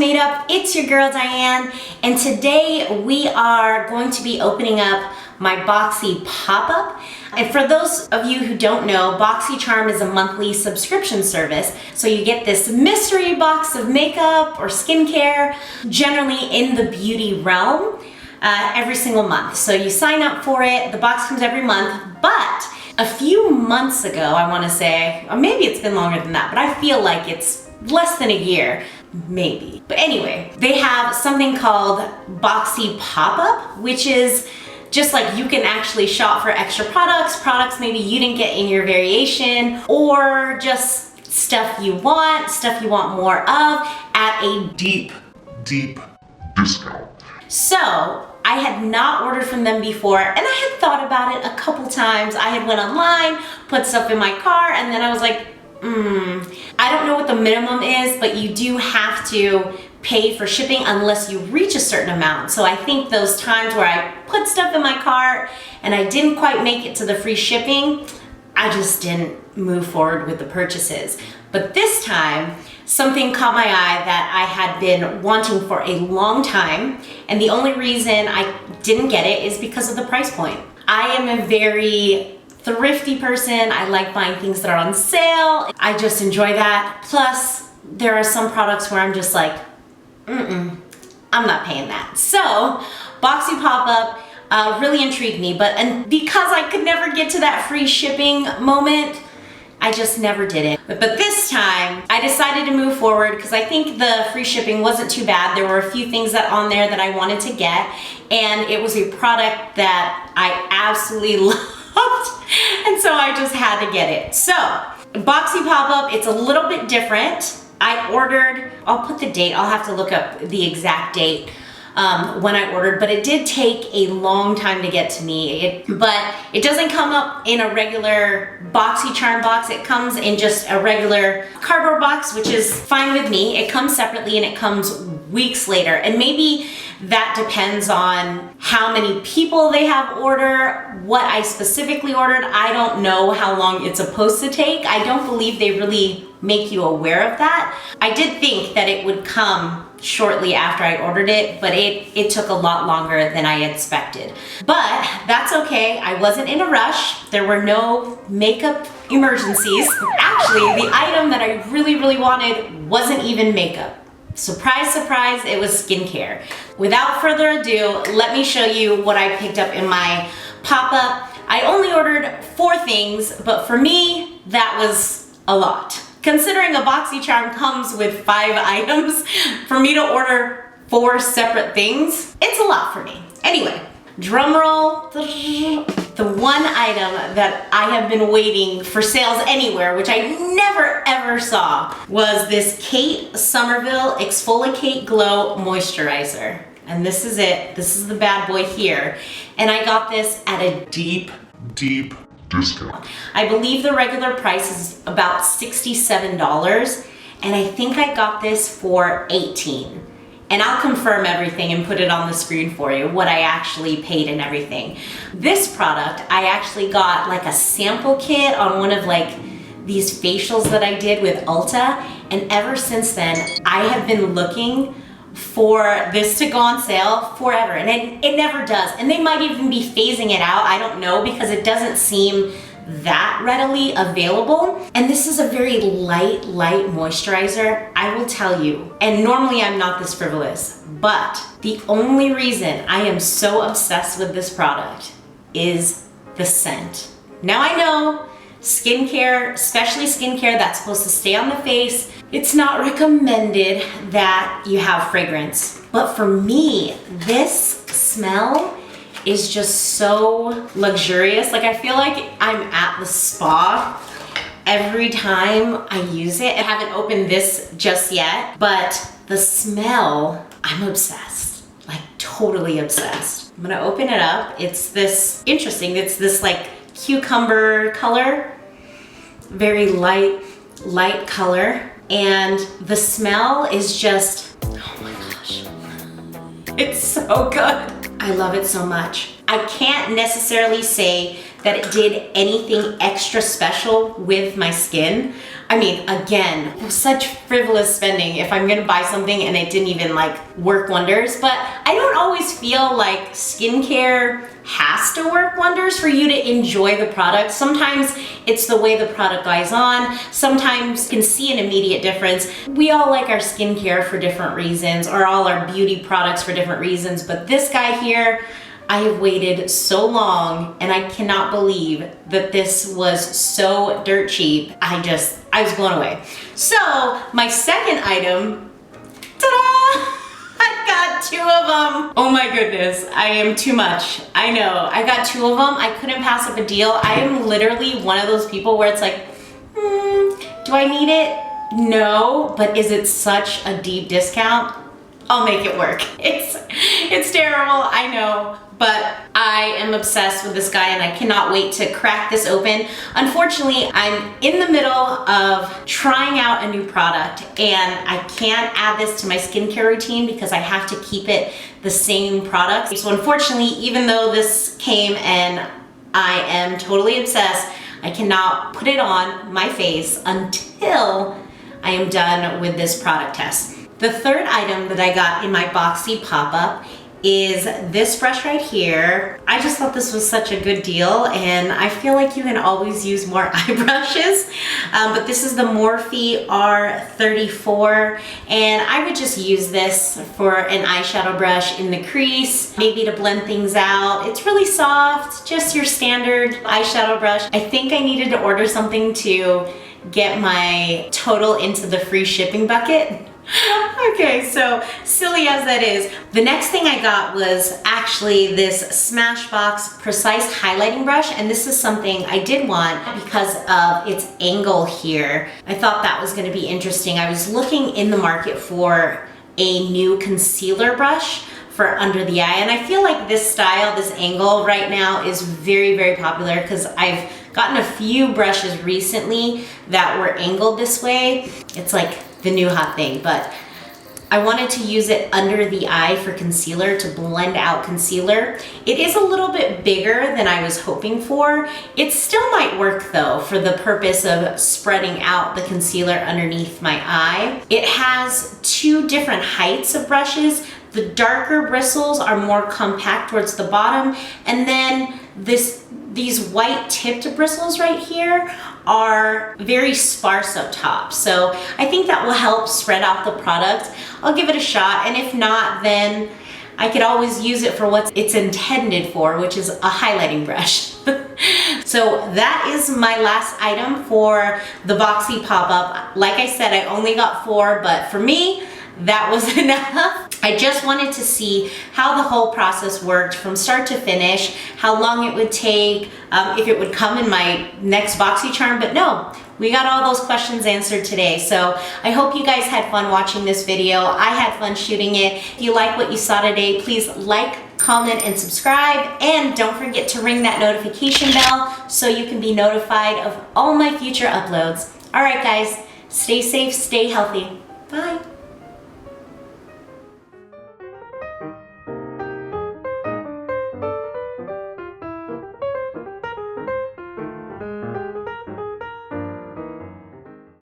Made Up. It's your girl Diane, and today we are going to be opening up my BoxyPopUp. And for those of you who don't know, BoxyCharm is a monthly subscription service. So you get this mystery box of makeup or skincare, generally in the beauty realm, every single month. So you sign up for it, the box comes every month, but a few months ago, I want to say, or maybe it's been longer than that, but I feel like it's less than a year, maybe. But anyway, they have something called BoxyPopUp, which is just like you can actually shop for extra products maybe you didn't get in your variation, or just stuff you want more of at a deep discount. So I had not ordered from them before, and I had thought about it a couple times. I had went online, put stuff in my car, and then I was like, I don't know what the minimum is, but you do have to pay for shipping unless you reach a certain amount. So I think those times where I put stuff in my cart and I didn't quite make it to the free shipping, I just didn't move forward with the purchases. But this time, something caught my eye that I had been wanting for a long time, and the only reason I didn't get it is because of the price point. I am a very thrifty person. I like buying things that are on sale. I just enjoy that. Plus, there are some products where I'm just like, I'm not paying that. So, BoxyPopUp really intrigued me, and because I could never get to that free shipping moment, I just never did it. But this time, I decided to move forward because I think the free shipping wasn't too bad. There were a few things that on there that I wanted to get, and it was a product that I absolutely loved, and so I just had to get it. So, BoxyPopUp, it's a little bit different. I ordered, I'll put the date, I'll have to look up the exact date when I ordered, but it did take a long time to get to me. But it doesn't come up in a regular BoxyCharm box. It comes in just a regular cardboard box, which is fine with me. It comes separately and it comes weeks later. And maybe that depends on how many people they have order, what I specifically ordered. I don't know how long it's supposed to take. I don't believe they really make you aware of that. I did think that it would come shortly after I ordered it, but it took a lot longer than I expected. But that's okay. I wasn't in a rush. There were no makeup emergencies. Actually, the item that I really wanted wasn't even makeup. Surprise, surprise, it was skincare. Without further ado, let me show you what I picked up in my pop-up. I only ordered 4 things, but for me, that was a lot. Considering a BoxyCharm comes with 5 items, for me to order 4 separate things, it's a lot for me. Anyway, drum roll. The one item that I have been waiting for sales anywhere, which I never ever saw, was this Kate Somerville Exfoliate Glow Moisturizer. And this is it. This is the bad boy here. And I got this at a deep discount. I believe the regular price is about $67, and I think I got this for $18. And I'll confirm everything and put it on the screen for you, what I actually paid and everything. This product, I actually got like a sample kit on one of like these facials that I did with Ulta, and ever since then, I have been looking for this to go on sale forever, and it never does. And they might even be phasing it out, I don't know, because it doesn't seem that readily available. And this is a very light moisturizer, I will tell you. And normally I'm not this frivolous, but the only reason I am so obsessed with this product is the scent. Now I know skincare, especially skincare that's supposed to stay on the face, it's not recommended that you have fragrance. But for me, this smell is just so luxurious. Like, I feel like I'm at the spa every time I use it. I haven't opened this just yet, but the smell, I'm obsessed. Like, totally obsessed. I'm gonna open it up. It's this, interesting, it's this like cucumber color, very light color. And the smell is just, oh my gosh, it's so good. I love it so much. I can't necessarily say that it did anything extra special with my skin. I mean, again, such frivolous spending if I'm gonna buy something and it didn't even like work wonders, but I don't always feel like skincare has to work wonders for you to enjoy the product. Sometimes it's the way the product goes on. Sometimes you can see an immediate difference. We all like our skincare for different reasons, or all our beauty products for different reasons, but this guy here, I have waited so long and I cannot believe that this was so dirt cheap. I was blown away. So my second item, ta-da! I got 2 of them. Oh my goodness, I am too much. I know, I got 2 of them. I couldn't pass up a deal. I am literally one of those people where it's like, do I need it? No, but is it such a deep discount? I'll make it work. It's terrible, I know, but I am obsessed with this guy and I cannot wait to crack this open. Unfortunately, I'm in the middle of trying out a new product and I can't add this to my skincare routine because I have to keep it the same product. So unfortunately, even though this came and I am totally obsessed, I cannot put it on my face until I am done with this product test. The third item that I got in my BoxyPopUp is this brush right here. I just thought this was such a good deal and I feel like you can always use more eye brushes, but this is the Morphe R34 and I would just use this for an eyeshadow brush in the crease, maybe to blend things out. It's really soft, just your standard eyeshadow brush. I think I needed to order something to get my total into the free shipping bucket. Okay, so silly as that is, the next thing I got was actually this Smashbox Precise Highlighting Brush, and this is something I did want because of its angle here. I thought that was going to be interesting. I was looking in the market for a new concealer brush for under the eye, and I feel like this style, this angle right now is very, very popular because I've gotten a few brushes recently that were angled this way. It's like the new hot thing, but I wanted to use it under the eye for concealer to blend out concealer. It is a little bit bigger than I was hoping for. It still might work though for the purpose of spreading out the concealer underneath my eye. It has 2 different heights of brushes. The darker bristles are more compact towards the bottom, and then these white tipped bristles right here are very sparse up top. So I think that will help spread out the product. I'll give it a shot, and if not, then I could always use it for what it's intended for, which is a highlighting brush. So that is my last item for the BoxyPopUp. Like I said, I only got 4, but for me, that was enough. I just wanted to see how the whole process worked from start to finish, how long it would take, if it would come in my next BoxyCharm, but no, we got all those questions answered today. So I hope you guys had fun watching this video. I had fun shooting it. If you like what you saw today, please like, comment, and subscribe, and don't forget to ring that notification bell so you can be notified of all my future uploads. All right, guys, stay safe, stay healthy. Bye.